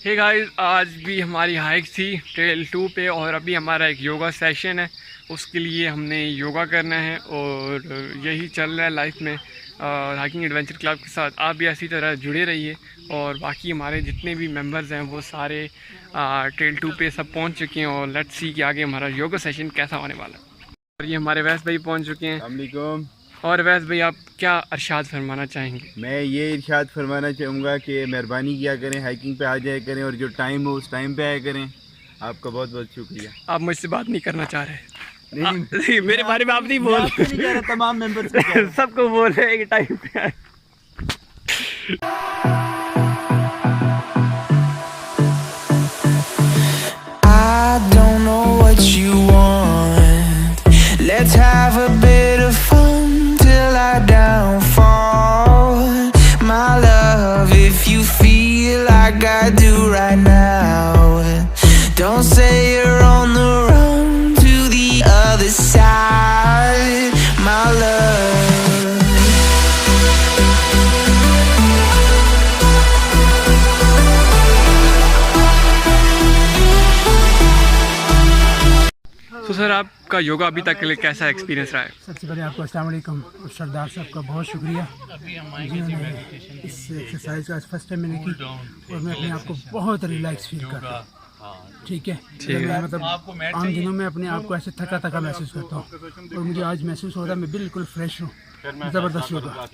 Hey guys, आज भी हमारी हाइक थी ट्रेल 2 पे और अभी हमारा एक योगा सेशन है। उसके लिए हमने योगा करना है और यही चल रहा है लाइफ में। हाइकिंग एडवेंचर क्लब के साथ आप भी ऐसी तरह जुड़े रहिए। और बाकी हमारे जितने भी मेंबर्स हैं वो सारे ट्रेल 2 पे सब पहुंच चुके हैं और लेट्स सी कि आगे हमारा योगा सेशन कैसा होने वाला है। और ये हमारे वैस भाई पहुँच चुके हैं। और वैस भाई, आप क्या इरशाद फरमाना चाहेंगे? मैं ये इरशाद फरमाना चाहूँगा कि मेहरबानी किया करें, हाइकिंग पे आ जाया करें और जो टाइम हो उस टाइम पे आया करें। आपका बहुत बहुत शुक्रिया। आप मुझसे बात नहीं करना चाह रहे? नहीं, मेरे बारे में आप नहीं बोल नहीं कह रहा, तमाम मेंबर्स सबको बोल रहे हैं कि टाइम पे आए। I don't know what you want. Let's have a bit of fun till I downfall. My love, if you feel like I do right now, don't say you're on the run to the other side, my love. तो sir, आपका योगा अभी तक के लिए कैसा experience रहा है? सबसे पहले आपको अस्सलाम वालेकुम और सरदार साहब का बहुत शुक्रिया जिन्होंने इस एक्सरसाइज का फर्स्ट टाइम मैंने की और मैं अपने आप को बहुत रिलैक्स फील कर रहा हूँ। ठीक है, मैं मतलब आम दिनों में अपने आप को ऐसे थका थका महसूस करता हूँ और मुझे आज महसूस हो रहा है मैं बिल्कुल फ्रेश हूँ। ज़बरदस्त yoga.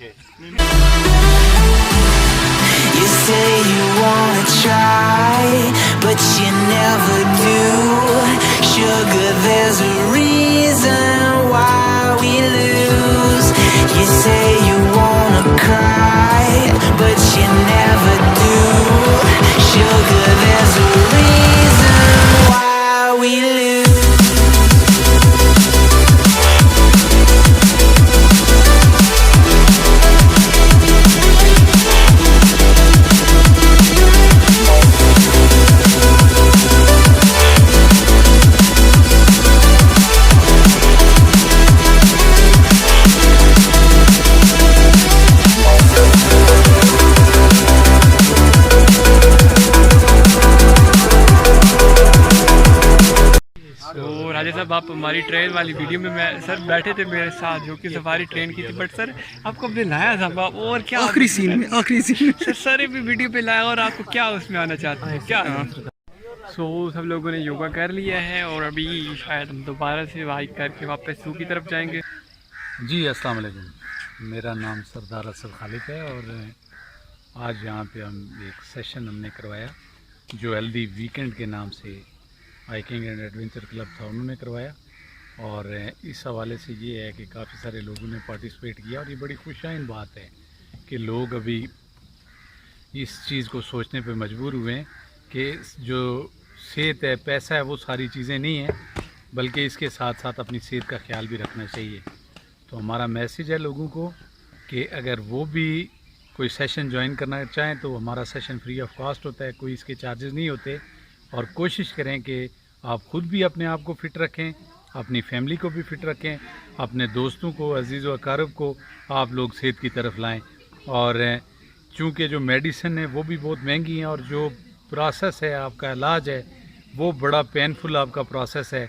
You say you wanna try, but you never do. Sugar, there's a reason why we lose. You say you wanna cry, but you never do. Sugar, there's a reason why we lose. तो राजा साहब, आप हमारी train वाली video में मैं sir बैठे थे मेरे साथ जो कि सफारी ट्रेन की थी, बट सर आपको हमने लाया था और क्या आखिरी सीन में सर भी वीडियो पे लाया और आपको क्या उसमें आना चाहते हैं क्या? सब लोगों ने योगा कर लिया है और अभी शायद हम दोबारा से हाइक करके वापस सू की तरफ जाएंगे। जी, अस्सलाम वालेकुम। मेरा नाम सरदार असद खालिक है और आज यहाँ पे हम एक सेशन हमने करवाया जो हेल्दी वीकेंड के नाम से हाइकिंग एंड एडवेंचर क्लब था, उन्होंने करवाया। और इस हवाले से ये है कि काफ़ी सारे लोगों ने पार्टिसिपेट किया और ये बड़ी खुशाइन बात है कि लोग अभी इस चीज़ को सोचने पे मजबूर हुए हैं कि जो सेहत है, पैसा है, वो सारी चीज़ें नहीं हैं, बल्कि इसके साथ साथ अपनी सेहत का ख्याल भी रखना चाहिए। तो हमारा मैसेज है लोगों को कि अगर वो भी कोई सेशन ज्वाइन करना चाहें तो हमारा सेशन फ्री ऑफ कॉस्ट होता है, कोई इसके चार्जेस नहीं होते। और कोशिश करें कि आप ख़ुद भी अपने आप को फ़िट रखें, अपनी फैमिली को भी फ़िट रखें, अपने दोस्तों को, अजीज़ व अकारब को आप लोग सेहत की तरफ लाएं। और चूँकि जो मेडिसिन है वो भी बहुत महंगी हैं और जो प्रोसेस है आपका इलाज है वो बड़ा पेनफुल आपका प्रोसेस है।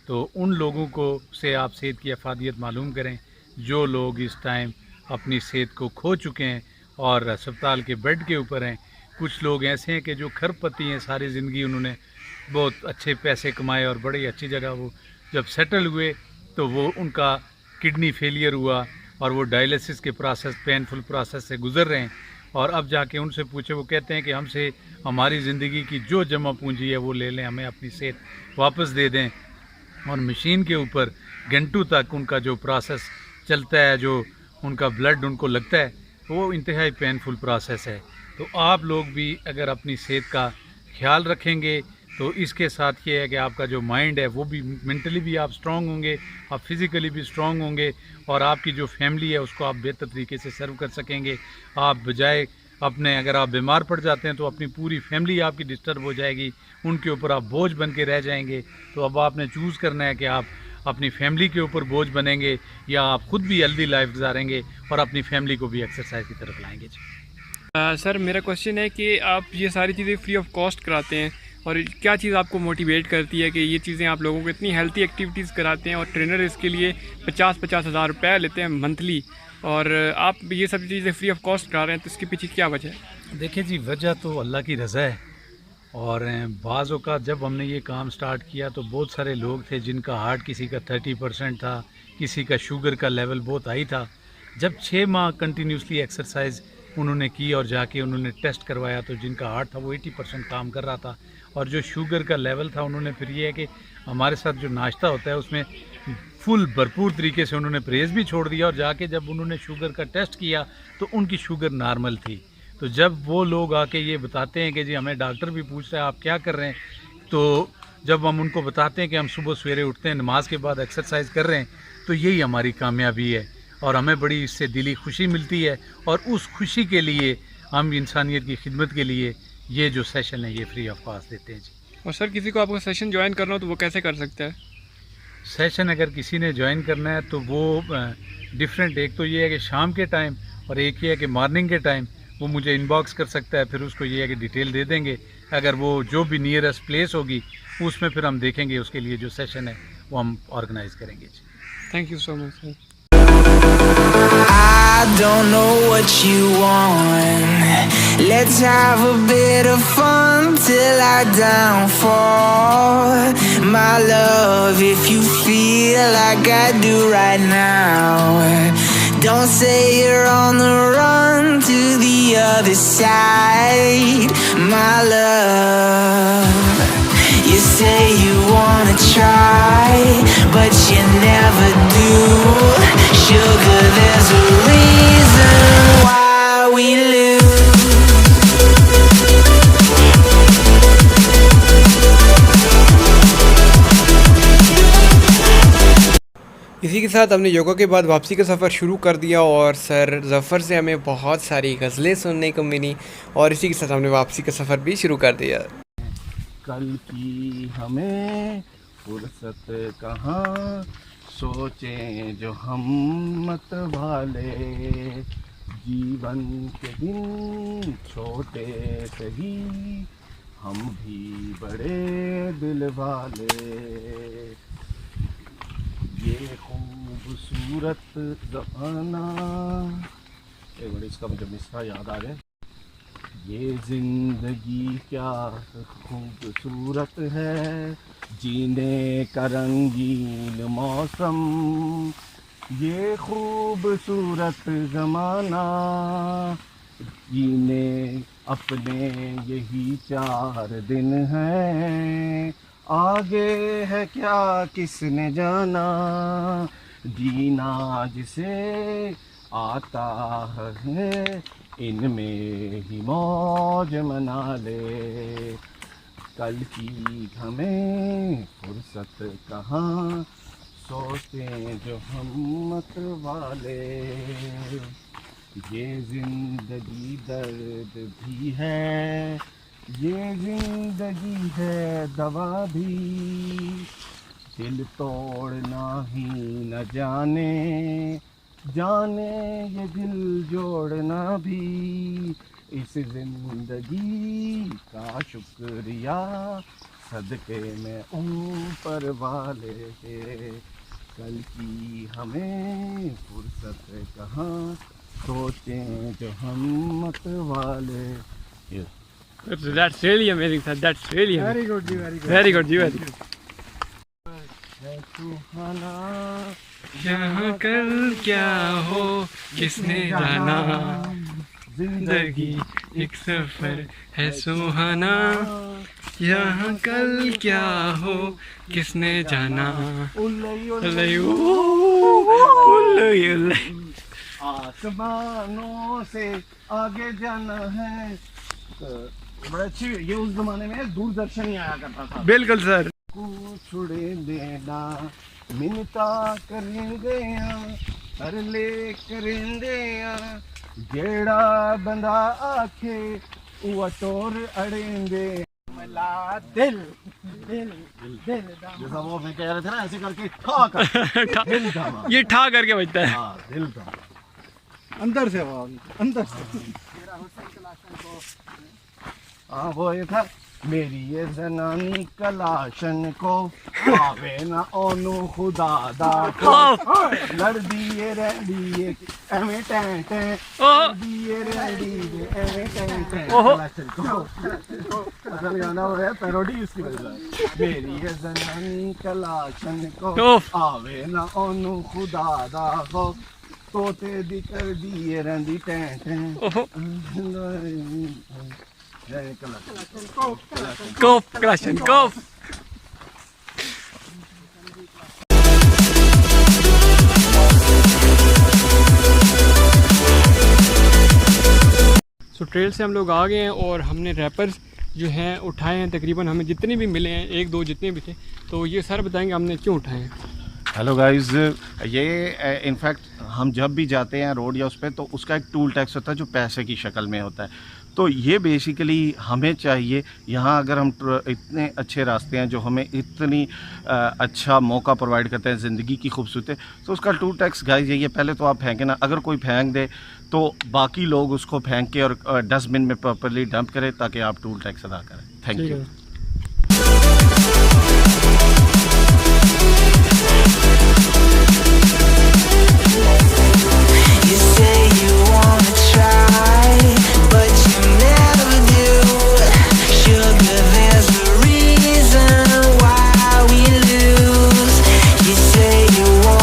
तो उन लोगों को से आप सेहत की अफादियत मालूम करें जो लोग इस टाइम अपनी सेहत को खो चुके हैं और अस्पताल के बेड के ऊपर हैं। कुछ लोग ऐसे हैं कि जो खरपति हैं, सारी ज़िंदगी उन्होंने बहुत अच्छे पैसे कमाए और बड़ी अच्छी जगह वो जब सेटल हुए तो वो उनका किडनी फेलियर हुआ और वो डायलिसिस के प्रोसेस, पेनफुल प्रोसेस से गुज़र रहे हैं। और अब जाके उनसे पूछे, वो कहते हैं कि हमसे हमारी ज़िंदगी की जो जमा पूंजी है वो ले लें, हमें अपनी सेहत वापस दे दें। और मशीन के ऊपर घंटों तक उनका जो प्रोसेस चलता है, जो उनका ब्लड उनको लगता है, वो इंतहाई पेनफुल प्रोसेस है। तो आप लोग भी अगर अपनी सेहत का ख्याल रखेंगे तो इसके साथ ये है कि आपका जो माइंड है वो भी मेंटली भी आप स्ट्रांग होंगे, आप फिज़िकली भी स्ट्रांग होंगे और आपकी जो फैमिली है उसको आप बेहतर तरीके से सर्व कर सकेंगे। आप बजाय अपने, अगर आप बीमार पड़ जाते हैं तो अपनी पूरी फैमिली आपकी डिस्टर्ब हो जाएगी, उनके ऊपर आप बोझ बन के रह जाएंगे। तो अब आपने चूज़ करना है कि आप अपनी फैमिली के ऊपर बोझ बनेंगे या आप खुद भी हेल्दी लाइफ गुजारेंगे और अपनी फैमिली को भी एक्सरसाइज की तरफ लाएंगे। सर मेरा क्वेश्चन है कि आप ये सारी चीज़ें फ्री ऑफ कॉस्ट कराते हैं और क्या चीज़ आपको मोटिवेट करती है कि ये चीज़ें आप लोगों को इतनी हेल्थी एक्टिविटीज़ कराते हैं और ट्रेनर इसके लिए 50-50 हज़ार रुपये लेते हैं मंथली, और आप ये सब चीज़ें फ्री ऑफ कॉस्ट करा रहे हैं, तो इसके पीछे क्या वजह है? देखिए जी, वजह तो अल्लाह की रज़ा है। और बाज़ों का जब हमने ये काम स्टार्ट किया तो बहुत सारे लोग थे जिनका हार्ट किसी का 30% था, किसी का शुगर का लेवल बहुत हाई था। जब 6 माह कंटिन्यूसली एक्सरसाइज उन्होंने की और जाके उन्होंने टेस्ट करवाया तो जिनका हार्ट था वो 80% काम कर रहा था, और जो शुगर का लेवल था उन्होंने फिर ये है कि हमारे साथ जो नाश्ता होता है उसमें फुल भरपूर तरीके से उन्होंने परहेज़ भी छोड़ दिया, और जाके जब उन्होंने शुगर का टेस्ट किया तो उनकी शुगर नॉर्मल थी। तो जब वो लोग आके ये बताते हैं कि जी हमें डॉक्टर भी पूछ रहा है आप क्या कर रहे हैं, तो जब हम उनको बताते हैं कि हम सुबह सवेरे उठते हैं, नमाज के बाद एक्सरसाइज कर रहे हैं, तो यही हमारी कामयाबी है और हमें बड़ी इससे दिली खुशी मिलती है। और उस खुशी के लिए हम इंसानियत की खिदमत के लिए ये जो सेशन है ये फ्री ऑफ कॉस्ट देते हैं जी। और सर किसी को आपको सेशन ज्वाइन करना हो तो वो कैसे कर सकता है? सेशन अगर किसी ने ज्वाइन करना है तो वो डिफरेंट, एक तो ये है कि शाम के टाइम और एक ये है कि मॉर्निंग के टाइम वो मुझे इनबॉक्स कर सकता है, फिर उसको ये है कि डिटेल दे देंगे। अगर वो जो भी नियरेस्ट प्लेस होगी उसमें फिर हम देखेंगे, उसके लिए जो सेशन है वो हम ऑर्गेनाइज करेंगे जी। Thank you so much sir. I don't know what you want. Let's have a bit of fun till I downfall. My love, if you feel like I do right now, don't say you're on the run to the other side. My love, you say you wanna try, but you never do. Sugar, there's a reason why we lose. इसी के साथ हमने योगा के बाद वापसी का सफ़र शुरू कर दिया और सर ज़फ़र से हमें बहुत सारी गज़लें सुनने को मिली और इसी के साथ हमने वापसी का सफ़र भी शुरू कर दिया। कल की हमें फुर्सत कहाँ, सोचें जो हम मत वाले, जीवन के दिन छोटे सही, हम भी बड़े दिल वाले। ये खूबसूरत ज़माना, एक मिनट इसका मुझे मिसरा याद आ गया। ये ज़िंदगी क्या खूबसूरत है, जीने का रंगीन मौसम, ये खूबसूरत ज़माना, जीने अपने यही 4 दिन हैं, आगे है क्या किसने जाना, जीना जिसे आता है इनमें ही मौज मना ले। कल की हमें फुर्सत कहाँ, सोचें जो हम मत वाले। ये ज़िंदगी दर्द भी है, ये ज़िंदगी है दवा भी, दिल तोड़ना ही न जाने, जाने ये दिल जोड़ना भी, इस ज़िंदगी का शुक्रिया सदके में ऊपर वाले के। कल की हमें फुर्सत कहाँ, सोचें जो हम मत वाले। That's really amazing sir, that's really amazing. Very good ji, very good. Very good ji, very good. है सुहाना यहाँ कल क्या हो किसने जाना, जिंदगी एक सफर है सुहाना, यहाँ कल क्या हो किसने जाना। उल्लई उल्लई उल्लई। आसमानों से आगे जाना है। बड़ा अच्छी, ये उस जमाने में दूरदर्शन ही आया करता था। बिल्कुल सर। छुड़े देना मिनता करेंगे तरले करेंगे, जेड़ा बंदा आखे वो टोर अड़ेंगे। मला दिल दिल दिल जैसा वो मैं कह रहे थे ना, ऐसे करके ठा कर दिल धामा, ये ठा करके बजता है। हाँ दिल धामा अंदर से आवाज, अंदर से। हाँ वो ये था मेरी ये जनानी कलाशन को आवे ना ओनू खुदा दा को लड़ दिए रैडी एवें टैं टैं दिए रैडी एवें टैं टैं कलाशन को असल गाना हो गया पैरोडी इसकी वजह मेरी ये जनानी कलाशन को आवे ना ओनू खुदा दा को तोते दी कर दिए रैंदी टैं टैं Kof, Kalashnikov. सो ट्रेल से हम लोग आ गए हैं और हमने रैपर्स जो हैं उठाए हैं, तकरीबन हमें जितने भी मिले हैं, एक दो जितने भी थे, तो ये सर बताएंगे हमने क्यों उठाए हैं। हेलो गाइस, ये इनफैक्ट हम जब भी जाते हैं रोड या उस पर तो उसका एक टूल टैक्स होता है जो पैसे की शक्ल में होता है। तो ये बेसिकली हमें चाहिए यहाँ, अगर हम इतने अच्छे रास्ते हैं जो हमें इतनी अच्छा मौका प्रोवाइड करते हैं ज़िंदगी की खूबसूरती, तो उसका टूल टैक्स गाइस यही है। पहले तो आप फेंकें ना, अगर कोई फेंक दे तो बाकी लोग उसको फेंक के और डस्टबिन में प्रॉपरली डंप करें ताकि आप टूल टैक्स अदा करें। Thank you. You say you want